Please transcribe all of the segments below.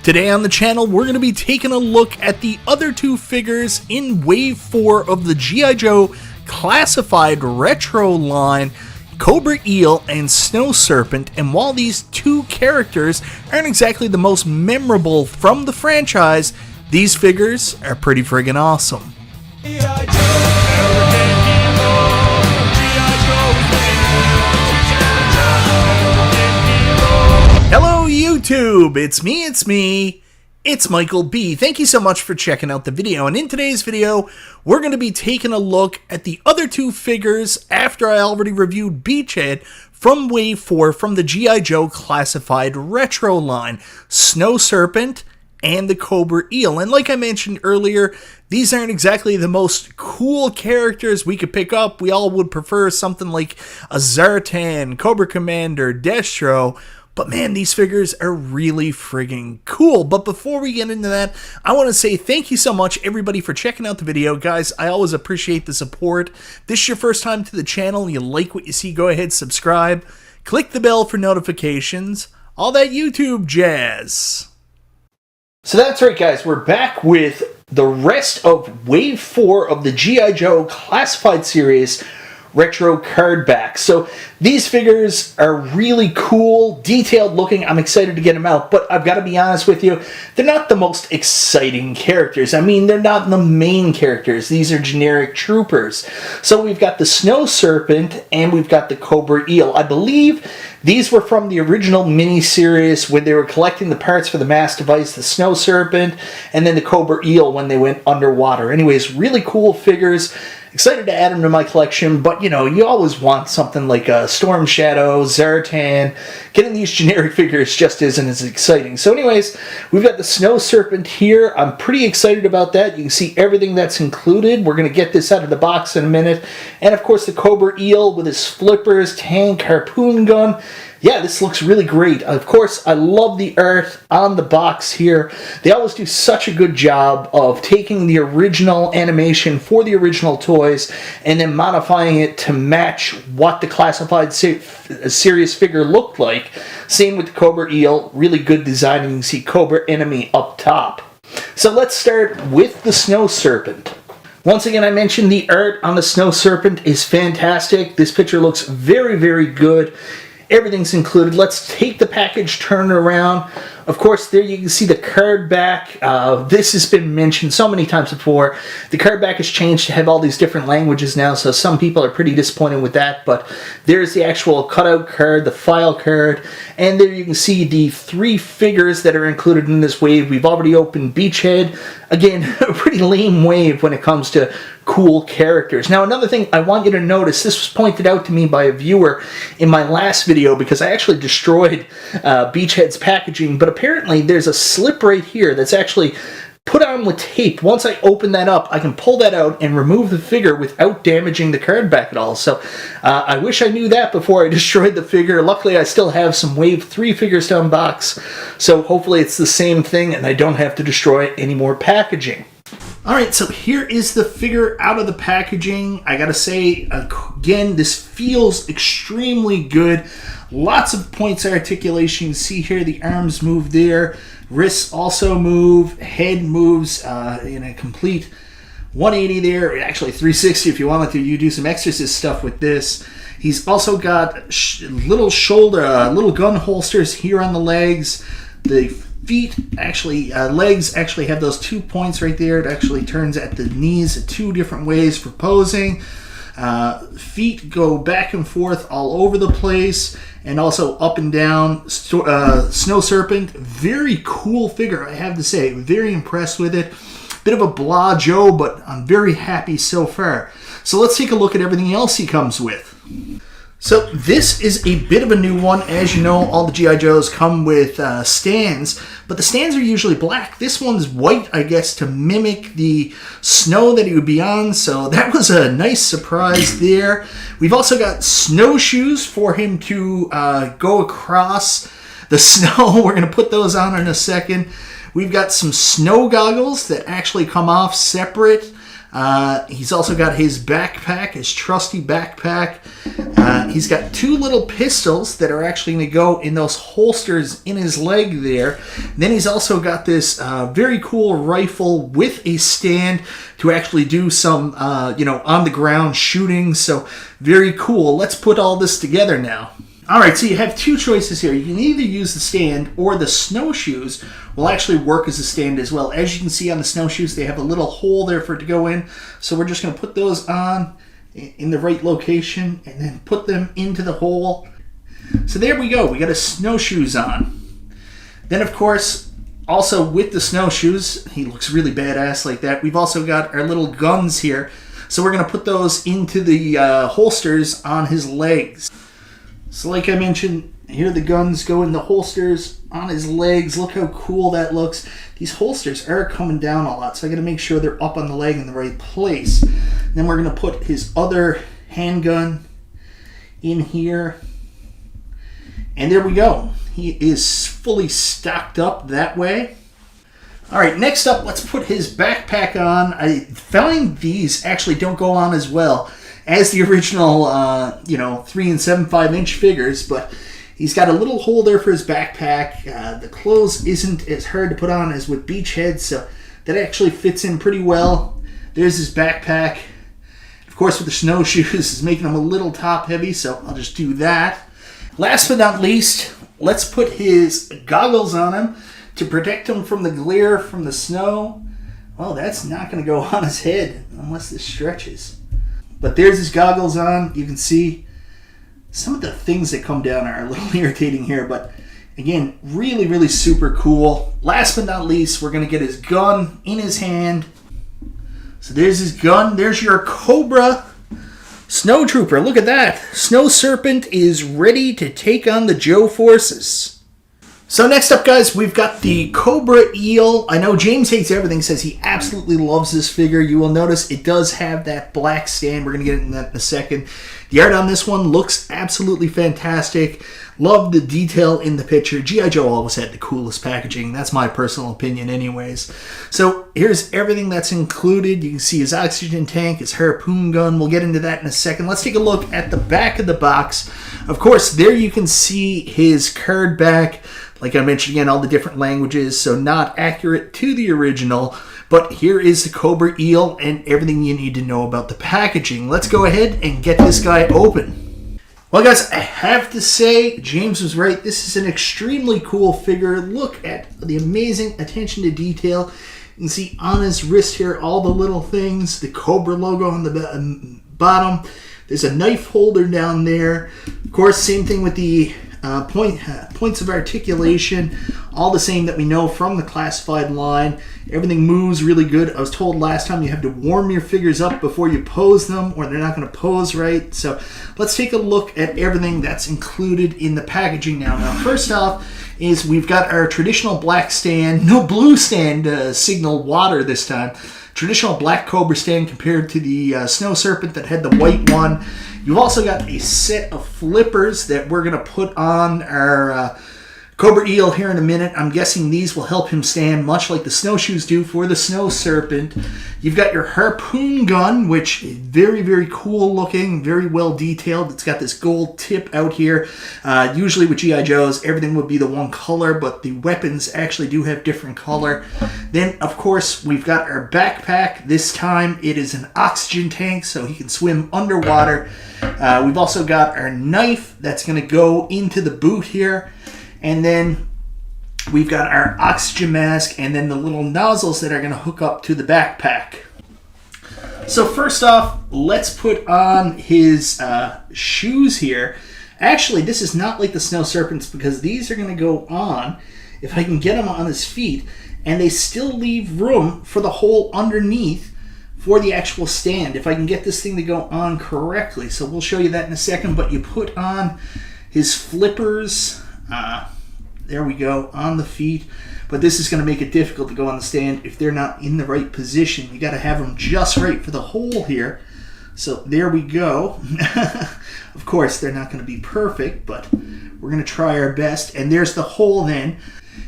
Today on the channel, we're going to be taking a look at the other two figures in Wave 4 of the G.I. Joe Classified Retro line, Cobra Eel and Snow Serpent. And while these two characters aren't exactly the most memorable from the franchise, these figures are pretty friggin' awesome. Hello YouTube, it's me, it's Michael B. Thank you so much for checking out the video, and in today's video, we're going to be taking a look at the other two figures after I already reviewed Beachhead from Wave 4 from the G.I. Joe Classified Retro line, Snow Serpent and the Cobra Eel. And like I mentioned earlier, these aren't exactly the most cool characters we could pick up. We all would prefer something like a Zartan, Cobra Commander, Destro. But man, these figures are really friggin' cool. But before we get into that, I want to say thank you so much, everybody, for checking out the video. Guys, I always appreciate the support. If this is your first time to the channel, you like what you see, go ahead, subscribe. Click the bell for notifications. All that YouTube jazz. So that's right, guys. We're back with the rest of Wave 4 of the G.I. Joe Classified Series retro card back. So these figures are really cool, detailed looking. I'm excited to get them out, but I've got to be honest with you, they're not the most exciting characters. I mean, they're not the main characters. These are generic troopers. So we've got the Snow Serpent and we've got the Cobra Eel. I believe these were from the original mini-series when they were collecting the parts for the mass device, the Snow Serpent, and then the Cobra Eel when they went underwater. Anyways, really cool figures. Excited to add them to my collection, but you know, you always want something like a Storm Shadow, Zartan. Getting these generic figures just isn't as exciting. So anyways, we've got the Snow Serpent here. I'm pretty excited about that. You can see everything that's included. We're going to get this out of the box in a minute. And of course the Cobra Eel with his flippers, tank, harpoon gun. Yeah, this looks really great. Of course, I love the art on the box here. They always do such a good job of taking the original animation for the original toys and then modifying it to match what the Classified Series figure looked like. Same with the Cobra Eel. Really good design. You can see Cobra Enemy up top. So let's start with the Snow Serpent. Once again, I mentioned the art on the Snow Serpent is fantastic. This picture looks very, very good. Everything's included. Let's take the package, turn it around. Of course, there you can see the card back. This has been mentioned so many times before. The card back has changed to have all these different languages now, so some people are pretty disappointed with that, but there's the actual cutout card, the file card, and there you can see the three figures that are included in this wave. We've already opened Beachhead. Again, a pretty lame wave when it comes to cool characters. Now, another thing I want you to notice, this was pointed out to me by a viewer in my last video because I actually destroyed Beachhead's packaging, but apparently there's a slip right here that's actually put on with tape. Once I open that up, I can pull that out and remove the figure without damaging the card back at all. So I wish I knew that before I destroyed the figure. Luckily, I still have some Wave 3 figures to unbox, so hopefully it's the same thing and I don't have to destroy any more packaging. Alright, so here is the figure out of the packaging. I gotta say, again, this feels extremely good. Lots of points of articulation. You see here the arms move there. Wrists also move. Head moves in a complete 180 there. Actually 360 if you wanted to. You do some exorcist stuff with this. He's also got little gun holsters here on the legs. The feet actually, legs actually have those 2 points right there. It actually turns at the knees 2 different ways for posing. Feet go back and forth all over the place and also up and down. Snow Serpent, very cool figure, I have to say. Very impressed with it. Bit of a blah Joe, but I'm very happy so far. So let's take a look at everything else he comes with. So this is a bit of a new one. As you know, all the G.I. Joes come with stands, but the stands are usually black. This one's white, I guess, to mimic the snow that he would be on, so that was a nice surprise there. We've also got snowshoes for him to go across the snow. We're going to put those on in a second. We've got some snow goggles that actually come off separate. He's also got his backpack, his trusty backpack. He's got two little pistols that are actually going to go in those holsters in his leg there. Then he's also got this very cool rifle with a stand to actually do some, on the ground shooting. So very cool. Let's put all this together now. All right, so you have two choices here. You can either use the stand or the snowshoes will actually work as a stand as well. As you can see on the snowshoes, they have a little hole there for it to go in. So we're just going to put those on in the right location and then put them into the hole. So there we go. We got his snowshoes on. Then, of course, also with the snowshoes, he looks really badass like that. We've also got our little guns here. So we're going to put those into the holsters on his legs. So like I mentioned, here the guns go in the holsters on his legs. Look how cool that looks. These holsters are coming down a lot, so I got to make sure they're up on the leg in the right place. Then we're going to put his other handgun in here. And there we go. He is fully stocked up that way. All right, next up, let's put his backpack on. I find these actually don't go on as well as the original, 3 and 7/5" figures, but he's got a little hole there for his backpack. The clothes isn't as hard to put on as with Beachhead, so that actually fits in pretty well. There's his backpack. Of course, with the snowshoes, is making him a little top heavy, so I'll just do that. Last but not least, let's put his goggles on him to protect him from the glare from the snow. Well, that's not going to go on his head unless this stretches. But there's his goggles on. You can see some of the things that come down are a little irritating here. But again, really, really super cool. Last but not least, we're going to get his gun in his hand. So there's his gun. There's your Cobra Snow Trooper. Look at that. Snow Serpent is ready to take on the Joe forces. So next up, guys, we've got the Cobra Eel. I know James Hates Everything says he absolutely loves this figure. You will notice it does have that black stand. We're going to get into that in a second. The art on this one looks absolutely fantastic. Love the detail in the picture. G.I. Joe always had the coolest packaging. That's my personal opinion anyways. So here's everything that's included. You can see his oxygen tank, his harpoon gun. We'll get into that in a second. Let's take a look at the back of the box. Of course, there you can see his card back. Like I mentioned again, all the different languages, so not accurate to the original. But here is the Cobra Eel and everything you need to know about the packaging. Let's go ahead and get this guy open. Well, guys, I have to say, James was right. This is an extremely cool figure. Look at the amazing attention to detail. You can see on his wrist here all the little things, the Cobra logo on the bottom. There's a knife holder down there. Of course, same thing with the points of articulation, all the same that we know from the classified line. Everything moves really good. I was told last time you have to warm your figures up before you pose them or they're not going to pose right. So let's take a look at everything that's included in the packaging now. Now, first off is we've got our traditional black stand, no blue stand, signal water this time. Traditional black Cobra stand compared to the Snow Serpent that had the white one. You've also got a set of flippers that we're going to put on our Cobra Eel here in a minute. I'm guessing these will help him stand much like the snowshoes do for the Snow Serpent. You've got your harpoon gun, which is very, very cool looking, very well detailed. It's got this gold tip out here. Usually with G.I. Joes, everything would be the one color, but the weapons actually do have different color. Then, of course, we've got our backpack. This time it is an oxygen tank, so he can swim underwater. We've also got our knife that's going to go into the boot here. And then we've got our oxygen mask and then the little nozzles that are going to hook up to the backpack. So first off, let's put on his shoes here. Actually, this is not like the Snow Serpents because these are going to go on, if I can get them on his feet, and they still leave room for the hole underneath for the actual stand, if I can get this thing to go on correctly. So we'll show you that in a second, but you put on his flippers, there we go, on the feet. But this is going to make it difficult to go on the stand if they're not in the right position. You got to have them just right for the hole here. So there we go. Of course, they're not going to be perfect, but we're going to try our best. And there's the hole then.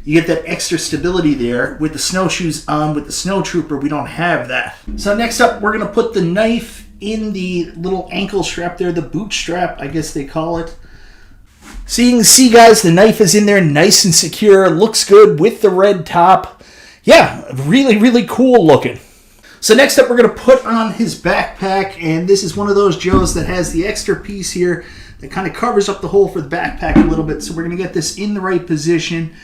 You get that extra stability there. With the snowshoes on, with the snow trooper, we don't have that. So next up, we're going to put the knife in the little ankle strap there, the boot strap, I guess they call it. So you can see, guys, the knife is in there nice and secure. Looks good with the red top. Yeah, really, really cool looking. So next up, we're going to put on his backpack, and this is one of those Joes that has the extra piece here that kind of covers up the hole for the backpack a little bit. So we're going to get this in the right position.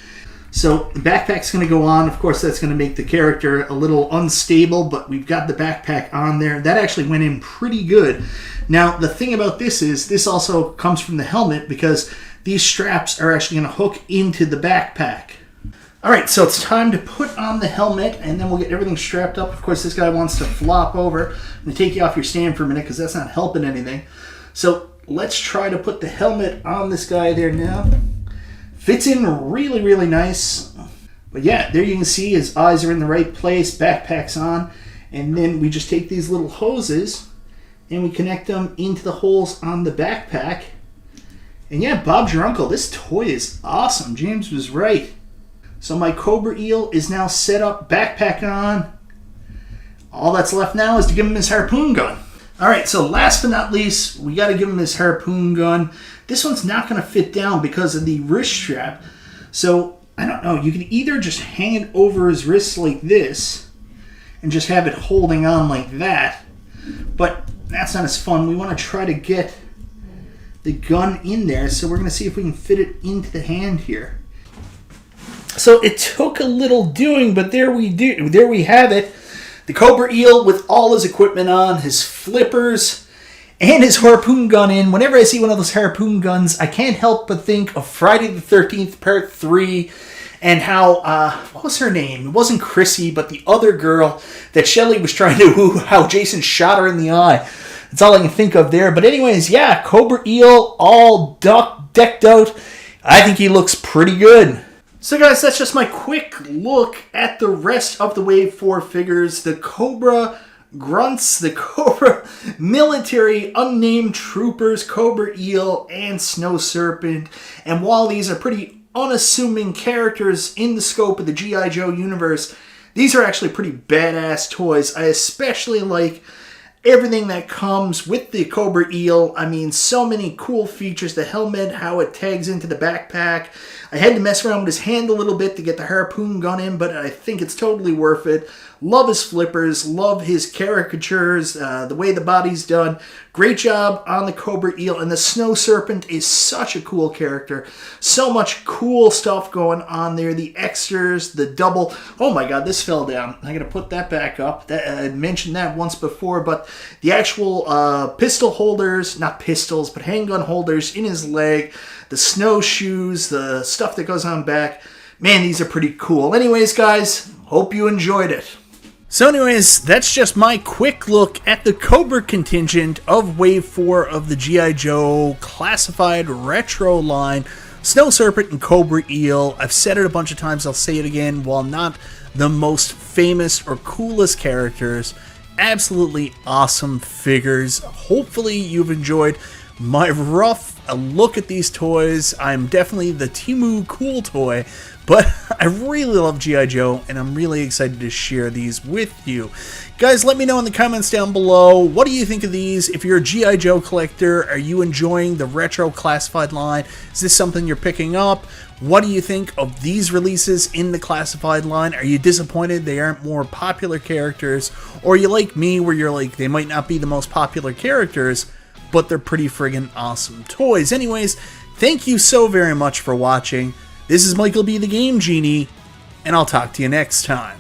So the backpack's going to go on. Of course, that's going to make the character a little unstable, but we've got the backpack on there. That actually went in pretty good. Now, the thing about this is this also comes from the helmet because these straps are actually going to hook into the backpack. All right, so it's time to put on the helmet, and then we'll get everything strapped up. Of course, this guy wants to flop over. I'm going to take you off your stand for a minute because that's not helping anything. So let's try to put the helmet on this guy there now. Fits in really, really nice. But yeah, there you can see his eyes are in the right place, backpack's on, and then we just take these little hoses and we connect them into the holes on the backpack. And yeah, Bob's your uncle. This toy is awesome. James was right. So my Cobra Eel is now set up, backpack on. All that's left now is to give him his harpoon gun. All right, so last but not least, we got to give him his harpoon gun. This one's not going to fit down because of the wrist strap. So, I don't know, you can either just hang it over his wrist like this and just have it holding on like that. But that's not as fun. We want to try to get the gun in there. So we're going to see if we can fit it into the hand here. So it took a little doing, but there we have it. The Cobra Eel with all his equipment on, his flippers, and his harpoon gun in. Whenever I see one of those harpoon guns, I can't help but think of Friday the 13th Part 3 and how, what was her name? It wasn't Chrissy, but the other girl that Shelly was trying to woo, how Jason shot her in the eye. That's all I can think of there. But anyways, yeah, Cobra Eel all decked out. I think he looks pretty good. So guys, that's just my quick look at the rest of the Wave 4 figures. The Cobra Grunts, the Cobra Military Unnamed Troopers, Cobra Eel, and Snow Serpent. And while these are pretty unassuming characters in the scope of the G.I. Joe universe, these are actually pretty badass toys. I especially like everything that comes with the Cobra Eel. I mean, so many cool features. The helmet, how it tags into the backpack. I had to mess around with his hand a little bit to get the harpoon gun in, but I think it's totally worth it. Love his flippers. Love his caricatures. The way the body's done. Great job on the Cobra Eel. And the Snow Serpent is such a cool character. So much cool stuff going on there. The extras, the double. Oh my god, this fell down. I gotta put that back up. I mentioned that once before, but the actual pistol holders, not pistols, but handgun holders in his leg. The snowshoes, the stuff that goes on back. Man, these are pretty cool. Anyways, guys, hope you enjoyed it. So anyways, that's just my quick look at the Cobra contingent of Wave 4 of the G.I. Joe Classified Retro line, Snow Serpent and Cobra Eel. I've said it a bunch of times, I'll say it again. While not the most famous or coolest characters, absolutely awesome figures. Hopefully you've enjoyed my rough look at these toys. I'm definitely the Temu cool toy, but I really love G.I. Joe, and I'm really excited to share these with you. Guys, let me know in the comments down below, what do you think of these? If you're a G.I. Joe collector, are you enjoying the retro classified line? Is this something you're picking up? What do you think of these releases in the classified line? Are you disappointed they aren't more popular characters? Or are you like me, where you're like, they might not be the most popular characters, but they're pretty friggin' awesome toys. Anyways, thank you so very much for watching. This is Michael B. the Game Genie, and I'll talk to you next time.